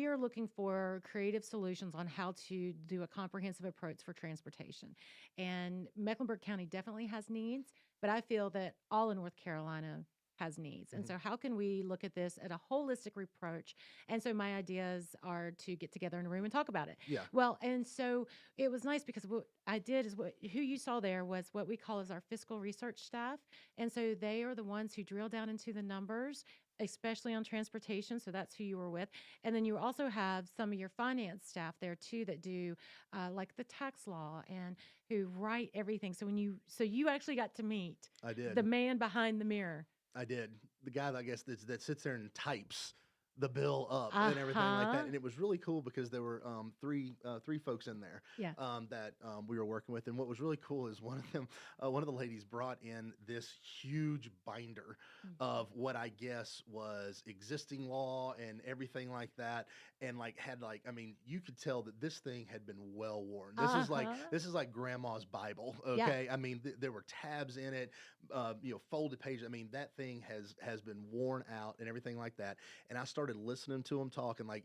are looking for creative solutions on how to do a comprehensive approach for transportation. And Mecklenburg County definitely has needs, but I feel that all of North Carolina has needs. And so how can we look at this at a holistic approach? And so my ideas are to get together in a room and talk about it. Yeah. Well, and so it was nice because what I did is who you saw there was what we call as our fiscal research staff. And so they are the ones who drill down into the numbers, especially on transportation. So that's who you were with. And then you also have some of your finance staff there too that do like the tax law and who write everything. So you actually got to meet the man behind the mirror. I did. The guy that I guess that sits there and types the bill up and everything like that. And it was really cool because there were three folks in there that we were working with. And what was really cool is one of the ladies brought in this huge binder of what I guess was existing law and everything like that. And you could tell that this thing had been well worn. This is like grandma's Bible. Okay. Yeah. I mean, there were tabs in it, folded pages. I mean, that thing has been worn out and everything like that. And I started listening to them talk, and I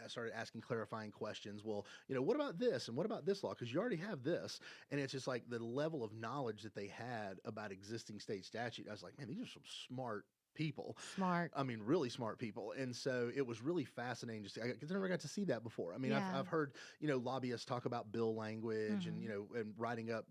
started asking clarifying questions. Well, what about this and what about this law? Because you already have this, and it's just like the level of knowledge that they had about existing state statute. I was like, man, these are some smart people. Smart. I mean, really smart people. And so it was really fascinating just because I never got to see that before. I mean, Yeah. I've heard, lobbyists talk about bill language and, Mhm. and writing up,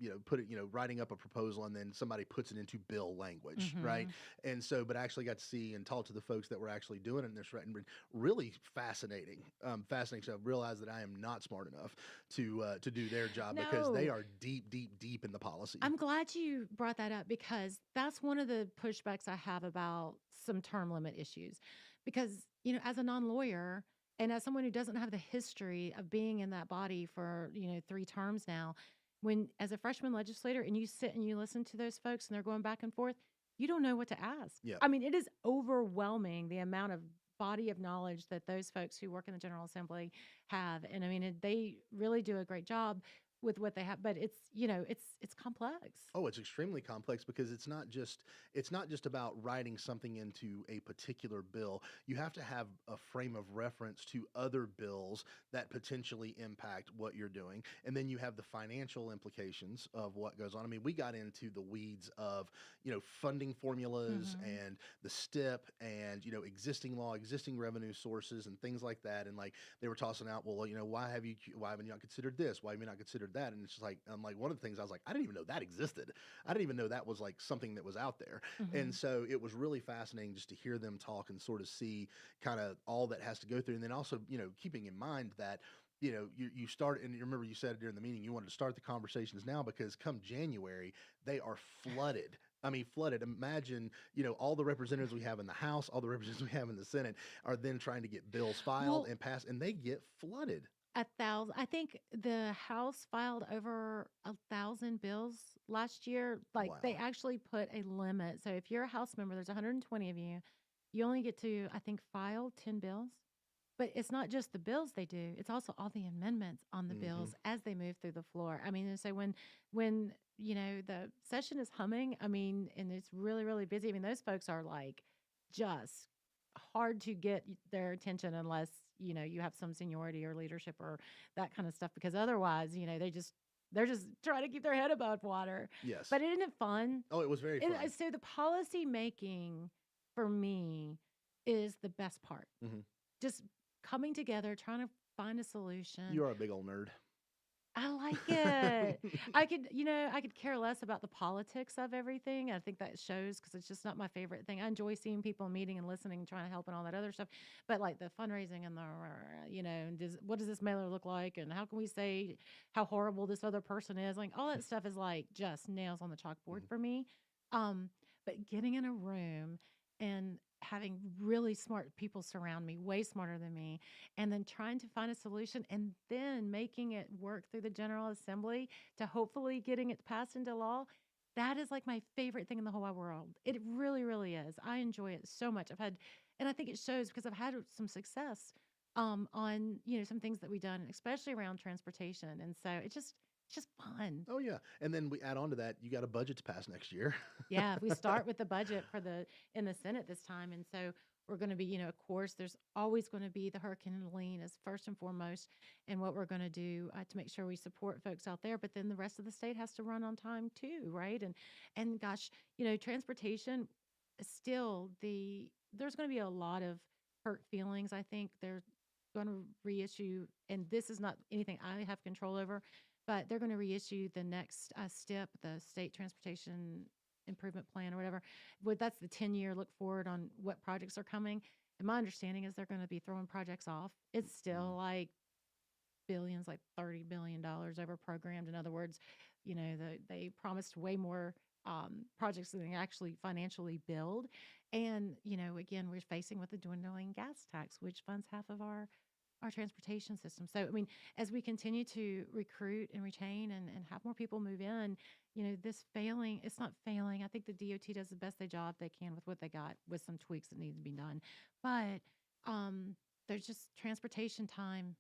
writing up a proposal and then somebody puts it into bill language, right? Mhm. And so, but I actually got to see and talk to the folks that were actually doing it, and this and really fascinating, fascinating. So I realized that I am not smart enough to do their job because they No. are deep, deep, deep in the policy. I'm glad you brought that up because that's one of the pushbacks I have about some term limit issues. Because, as a non lawyer and as someone who doesn't have the history of being in that body for, 3 terms now, when as a freshman legislator and you sit and you listen to those folks and they're going back and forth, you don't know what to ask. Yeah. I mean, it is overwhelming the amount of body of knowledge that those folks who work in the General Assembly have. And I mean, they really do a great job with what they have, but it's complex. Oh, it's extremely complex because it's not just about writing something into a particular bill. You have to have a frame of reference to other bills that potentially impact what you're doing. And then you have the financial implications of what goes on. I mean, we got into the weeds of, funding formulas Mhm. and the STIP and, existing law, existing revenue sources and things like that. And like they were tossing out, well, why haven't you not considered this? Why have you not considered that? And it's just like, I'm like, one of the things I was like, I didn't even know that existed. I didn't even know that was like something that was out there. And Mhm. so it was really fascinating just to hear them talk and sort of see kind of all that has to go through. And then also, keeping in mind that, you start, and you remember you said during the meeting, you wanted to start the conversations now because come January, they are flooded. I mean, flooded. Imagine, all the representatives we have in the House, all the representatives we have in the Senate are then trying to get bills filed Well, and passed, and they get flooded. 1,000. I think the House filed over 1,000 bills last year. Like they Wow. actually put a limit. So if you're a House member, there's 120 of you. You only get to, I think, file 10 bills. But it's not just the bills they do; it's also all the amendments on the Hmm. bills as they move through the floor. I mean, and so when the session is humming, I mean, and it's really really busy. I mean, those folks are like just hard to get their attention unless you have some seniority or leadership or that kind of stuff. Because otherwise, they're just trying to keep their head above water. Yes. But isn't it fun? Oh, it was very fun. So the policy making for me is the best part, Hmm. just coming together, trying to find a solution. You are a big old nerd. I like it. I could care less about the politics of everything. I think that shows because it's just not my favorite thing. I enjoy seeing people meeting and listening and trying to help and all that other stuff. But like the fundraising and what does this mailer look like? And how can we say how horrible this other person is? Like all that stuff is like just nails on the chalkboard Mhm. for me. But getting in a room and having really smart people surround me, way smarter than me, and then trying to find a solution and then making it work through the General Assembly to hopefully getting it passed into law. That is like my favorite thing in the whole wide world. It really, really is. I enjoy it so much. And I think it shows because I've had some success on some things that we've done, especially around transportation. And so it's just fun. Oh yeah, and then we add on to that, you got a budget to pass next year. Yeah, if we start with the budget in the Senate this time, and so we're going to be, of course, there's always going to be the Hurricane Helene as first and foremost, and what we're going to do to make sure we support folks out there. But then the rest of the state has to run on time too, right? And gosh, transportation is still there's going to be a lot of hurt feelings. I think they're going to reissue, and this is not anything I have control over, but they're going to reissue the next STIP, the State Transportation Improvement Plan or whatever. That's the 10-year look forward on what projects are coming. And my understanding is they're going to be throwing projects off. It's still like billions, like $30 billion over programmed. In other words, they promised way more projects than they actually financially build. And, again, we're facing with the dwindling gas tax, which funds half of our transportation system. So, I mean, as we continue to recruit and retain and have more people move in, this failing, it's not failing. I think the DOT does the best job they can with what they got with some tweaks that need to be done. But there's just transportation time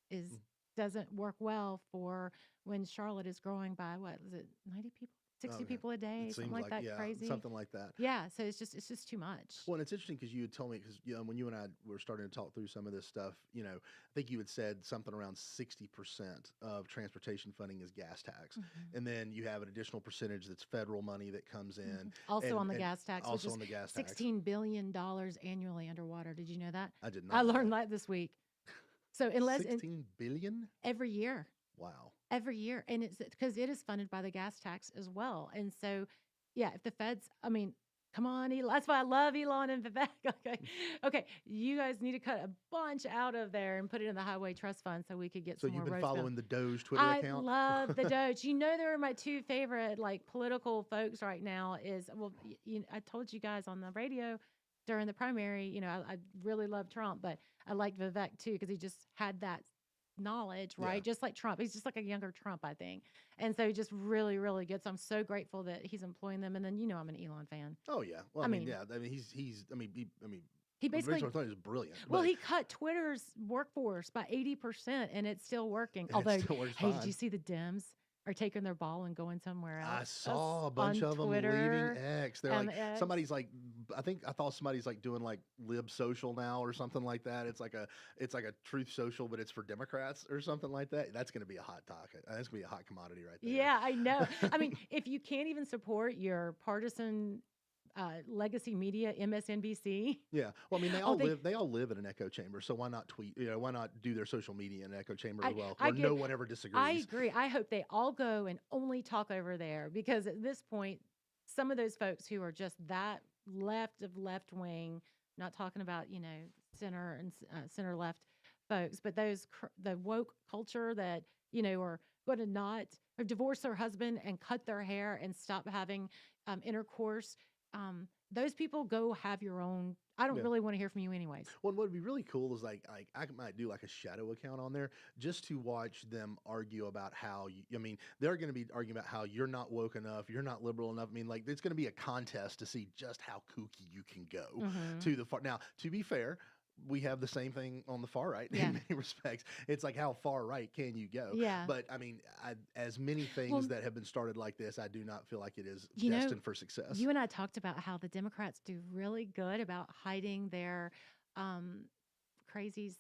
is doesn't work well for when Charlotte is growing by what is it, 90 people 60 people a day, It something seems like that, yeah, crazy. something like that. Yeah, so it's just too much. Well, and it's interesting because you had told me because when you and I were starting to talk through some of this stuff, I think you had said something around 60% of transportation funding is gas tax, and then you have an additional percentage that's federal money that comes in. Also on the and gas tax, also which on the is gas tax. $16 billion annually underwater. Did you know that? I did I not. know learned that this week. So unless 16 billion every year. Wow. Every year. And it's because it is funded by the gas tax as well. And so, yeah, if the feds, I mean, come on, Elon. That's why I love Elon and Vivek. Okay. You guys need to cut a bunch out of there and put it in the Highway Trust Fund so we could get So some more you've been roads built. following the Doge Twitter I account? love the Doge. They're my two favorite political folks right now. I told you guys on the radio during the primary. I really love Trump, but I liked Vivek too because he just had that knowledge, right? Yeah. Just like Trump. He's just like a younger Trump, I think. And so just really, really good. So I'm so grateful that he's employing them. And then I'm an Elon fan. Oh yeah. Well, I mean, he basically is brilliant. Well, but he cut Twitter's workforce by 80%, and it's still working. And it Although, still works hey, fine. did you see the Dems are taking their ball and going somewhere else? I saw a bunch on of them Twitter, leaving X. They're like X. somebody's like, I thought somebody's like doing like Lib Social now or something like that. It's like a Truth Social, but it's for Democrats or something like that. That's going to be a hot topic. That's going to be a hot commodity right there. Yeah, I know. I mean, if you can't even support your partisan legacy media, MSNBC. Yeah. Well, I mean, they all live in an echo chamber. So why not tweet? Why not do their social media in an echo chamber as well, where no one ever disagrees? I agree. I hope they all go and only talk over there because at this point, some of those folks who are just that left of left wing, not talking about center and center left folks, but the woke culture that are going to not or divorce their husband and cut their hair and stop having intercourse. Those people go have your own. I don't really want to hear from you anyways. Well, what would be really cool is like I might do like a shadow account on there just to watch them argue about how they're going to be arguing about how you're not woke enough, you're not liberal enough. I mean, like it's going to be a contest to see just how kooky you can go to the far. Now, to be fair, we have the same thing on the far right in many respects. It's like how far right can you go? Yeah. But I mean, as many things that have been started like this, I do not feel like it is destined for success. You and I talked about how the Democrats do really good about hiding their crazies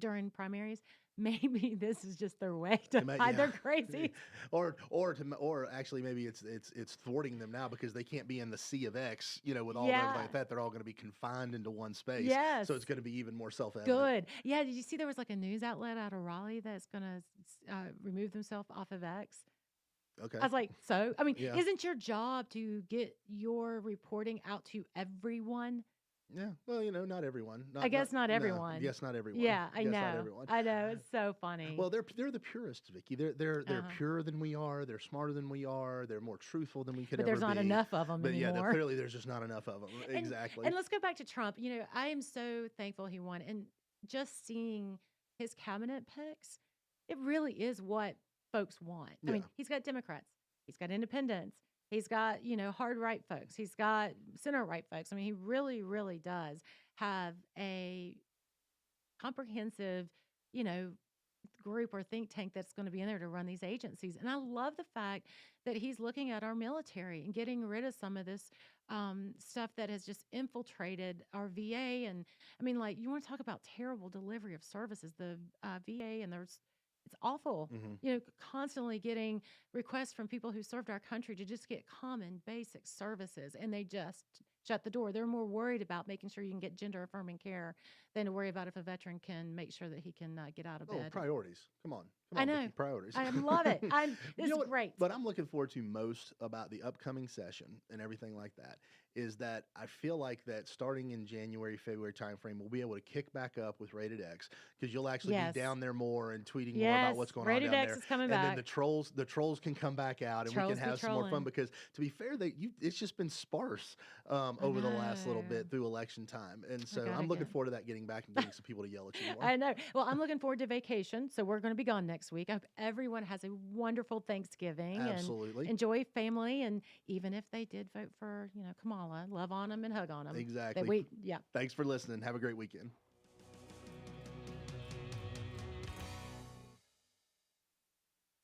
during primaries. Maybe this is just their way to hide their crazy. or actually maybe it's thwarting them now because they can't be in the sea of X, with all everything like that. They're all going to be confined into one space. Yes. So it's going to be even more self-evident. Good. Yeah. Did you see there was like a news outlet out of Raleigh that's going to remove themselves off of X? Okay. I was like, isn't your job to get your reporting out to everyone? Yeah, well, not everyone. I guess not everyone. Yes, not everyone. Yeah, I know. Not everyone. I know. It's so funny. Well, they're the purists, Vicky. They're purer than we are. They're smarter than we are. They're more truthful than we could ever be. But there's not enough of them anymore. Yeah, clearly there's just not enough of them. Exactly. And let's go back to Trump. I am so thankful he won. And just seeing his cabinet picks, it really is what folks want. I mean, he's got Democrats. He's got independents. He's got, hard right folks. He's got center right folks. I mean, he really, really does have a comprehensive, group or think tank that's going to be in there to run these agencies. And I love the fact that he's looking at our military and getting rid of some of this stuff that has just infiltrated our VA. And I mean, like, you want to talk about terrible delivery of services, the VA, and it's awful, constantly getting requests from people who served our country to just get common basic services, and they just shut the door. They're more worried about making sure you can get gender affirming care than to worry about if a veteran can make sure that he can get out of bed. Priorities. Come on, I know. Vicky, priorities. I love it. This is great. But I'm looking forward to most about the upcoming session and everything like that is that I feel like that starting in January, February timeframe, we'll be able to kick back up with Rated X because you'll actually be down there more and tweeting more about what's going on down X there. Is coming and back. Then the trolls can come back out and we can have some more fun because to be fair, it's just been sparse over the last little bit through election time. And so I'm looking forward to that getting back and getting some people to yell at you more. I know. Well, I'm looking forward to vacation. So we're going to be gone next week. I hope everyone has a wonderful Thanksgiving. Absolutely. And enjoy family. And even if they did vote for, Kamala, love on them and hug on them. Exactly. Thanks for listening. Have a great weekend.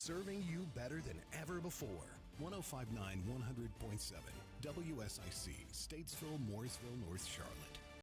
Serving you better than ever before. 1059 100.7 WSIC, Statesville, Mooresville, North Charlotte.